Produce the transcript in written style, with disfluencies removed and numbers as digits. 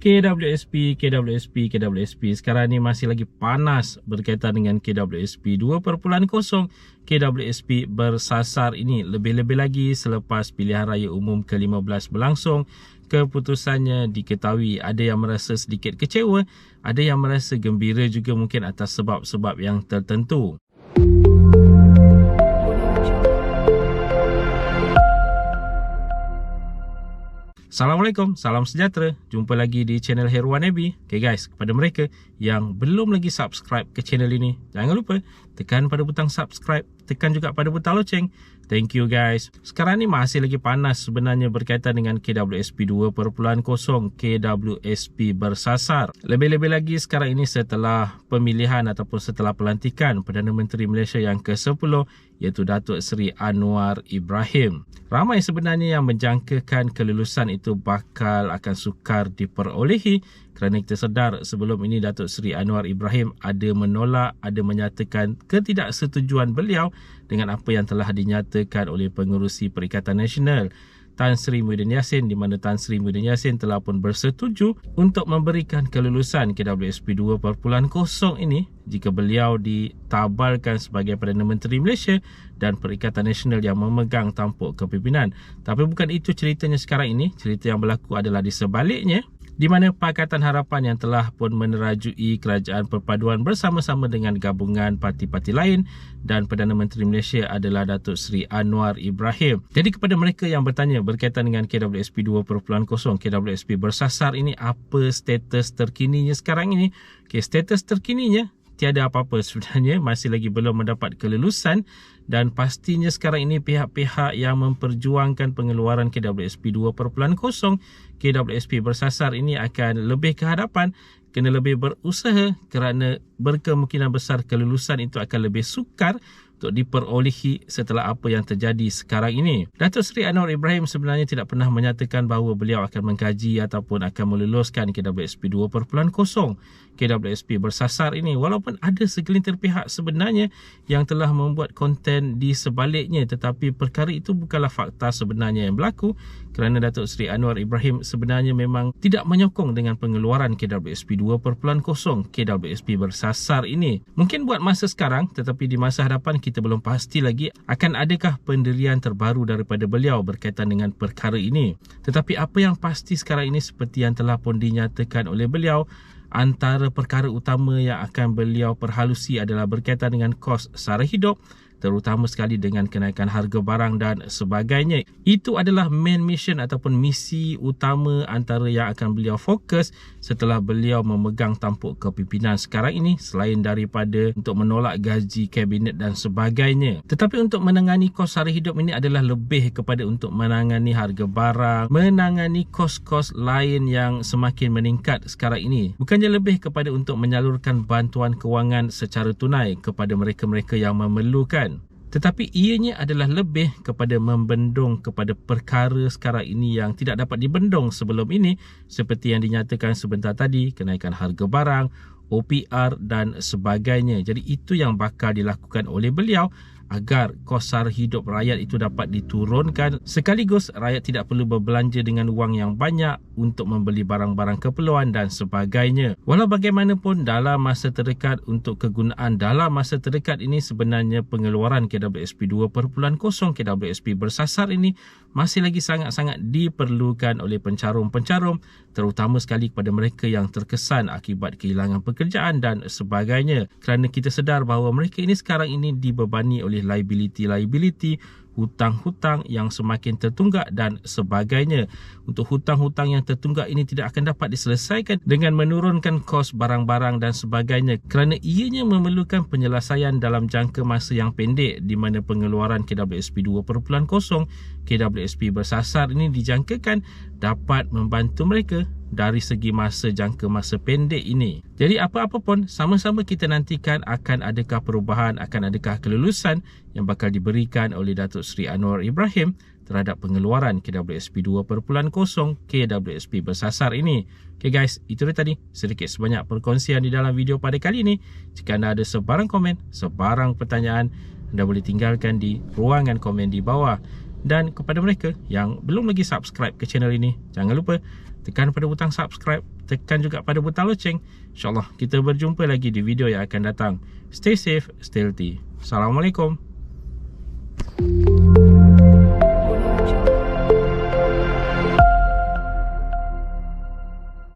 KWSP. Sekarang ni masih lagi panas berkaitan dengan KWSP 2.0. KWSP bersasar ini lebih-lebih lagi selepas pilihan raya umum ke-15 berlangsung. Keputusannya diketahui ada yang merasa sedikit kecewa, ada yang merasa gembira juga mungkin atas sebab-sebab yang tertentu. Assalamualaikum, salam sejahtera. Jumpa lagi di channel Heruan Nabi. Okay guys, kepada mereka yang belum lagi subscribe ke channel ini, jangan lupa tekan pada butang subscribe, tekan juga pada butang loceng. Thank you guys. Sekarang ni masih lagi panas sebenarnya berkaitan dengan KWSP 2.0, KWSP bersasar. Lebih-lebih lagi sekarang ini setelah pemilihan ataupun setelah pelantikan Perdana Menteri Malaysia yang ke-10, iaitu Datuk Seri Anwar Ibrahim. Ramai sebenarnya yang menjangkakan kelulusan itu bakal akan sukar diperolehi, kerana kita sedar sebelum ini Datuk Seri Anwar Ibrahim ada menolak, ada menyatakan ketidaksetujuan beliau dengan apa yang telah dinyatakan oleh pengerusi Perikatan Nasional Tan Sri Muhyiddin Yassin, di mana Tan Sri Muhyiddin Yassin telah pun bersetuju untuk memberikan kelulusan KWSP 2.0 ini jika beliau ditabalkan sebagai Perdana Menteri Malaysia dan Perikatan Nasional yang memegang tampuk kepimpinan. Tapi bukan itu ceritanya sekarang ini. Cerita yang berlaku adalah di sebaliknya, di mana Pakatan Harapan yang telah pun menerajui kerajaan perpaduan bersama-sama dengan gabungan parti-parti lain, dan Perdana Menteri Malaysia adalah Datuk Seri Anwar Ibrahim. Jadi kepada mereka yang bertanya berkaitan dengan KWSP 2.0, KWSP bersasar ini, apa status terkininya sekarang ini? Okay, status terkininya tiada apa-apa sebenarnya, masih lagi belum mendapat kelulusan, dan pastinya sekarang ini pihak-pihak yang memperjuangkan pengeluaran KWSP 2.0, KWSP bersasar ini akan lebih ke hadapan, kena lebih berusaha kerana berkemungkinan besar kelulusan itu akan lebih sukar untuk diperolehi setelah apa yang terjadi sekarang ini. Datuk Seri Anwar Ibrahim sebenarnya tidak pernah menyatakan bahawa beliau akan mengkaji ataupun akan meluluskan KWSP 2.0, KWSP bersasar ini, walaupun ada segelintir pihak sebenarnya yang telah membuat konten di sebaliknya, tetapi perkara itu bukanlah fakta sebenarnya yang berlaku, kerana Datuk Seri Anwar Ibrahim sebenarnya memang tidak menyokong dengan pengeluaran KWSP 2.0, KWSP bersasar ini. Mungkin buat masa sekarang, tetapi di masa hadapan kita belum pasti lagi akan adakah pendirian terbaru daripada beliau berkaitan dengan perkara ini. Tetapi apa yang pasti sekarang ini, seperti yang telah pun dinyatakan oleh beliau, antara perkara utama yang akan beliau perhalusi adalah berkaitan dengan kos sara hidup, terutama sekali dengan kenaikan harga barang dan sebagainya. Itu adalah main mission ataupun misi utama antara yang akan beliau fokus setelah beliau memegang tampuk kepimpinan sekarang ini, selain daripada untuk menolak gaji kabinet dan sebagainya. Tetapi untuk menangani kos sara hidup ini adalah lebih kepada untuk menangani harga barang, menangani kos-kos lain yang semakin meningkat sekarang ini. Bukannya lebih kepada untuk menyalurkan bantuan kewangan secara tunai kepada mereka-mereka yang memerlukan, tetapi ianya adalah lebih kepada membendung kepada perkara sekarang ini yang tidak dapat dibendung sebelum ini, seperti yang dinyatakan sebentar tadi, kenaikan harga barang, OPR dan sebagainya. Jadi itu yang bakal dilakukan oleh beliau agar kos sara hidup rakyat itu dapat diturunkan, sekaligus rakyat tidak perlu berbelanja dengan wang yang banyak untuk membeli barang-barang keperluan dan sebagainya. Walau bagaimanapun, dalam masa terdekat, untuk kegunaan dalam masa terdekat ini, sebenarnya pengeluaran KWSP 2.0, KWSP bersasar ini masih lagi sangat-sangat diperlukan oleh pencarum-pencarum, terutama sekali kepada mereka yang terkesan akibat kehilangan pekerjaan dan sebagainya, kerana kita sedar bahawa mereka ini sekarang ini dibebani oleh liability, hutang-hutang yang semakin tertunggak dan sebagainya. Untuk hutang-hutang yang tertunggak ini tidak akan dapat diselesaikan dengan menurunkan kos barang-barang dan sebagainya, kerana ianya memerlukan penyelesaian dalam jangka masa yang pendek, di mana pengeluaran KWSP 2.0, KWSP bersasar ini dijangkakan dapat membantu mereka dari segi jangka masa pendek ini. Jadi apa-apa pun, sama-sama kita nantikan akan adakah perubahan, akan adakah kelulusan yang bakal diberikan oleh Datuk Seri Anwar Ibrahim terhadap pengeluaran KWSP 2.0, KWSP bersasar ini. Okay guys, itu dia tadi sedikit sebanyak perkongsian di dalam video pada kali ini. Jika anda ada sebarang komen, sebarang pertanyaan, anda boleh tinggalkan di ruangan komen di bawah. Dan kepada mereka yang belum lagi subscribe ke channel ini, jangan lupa tekan pada butang subscribe, tekan juga pada butang loceng. InsyaAllah kita berjumpa lagi di video yang akan datang. Stay safe, stay healthy. Assalamualaikum.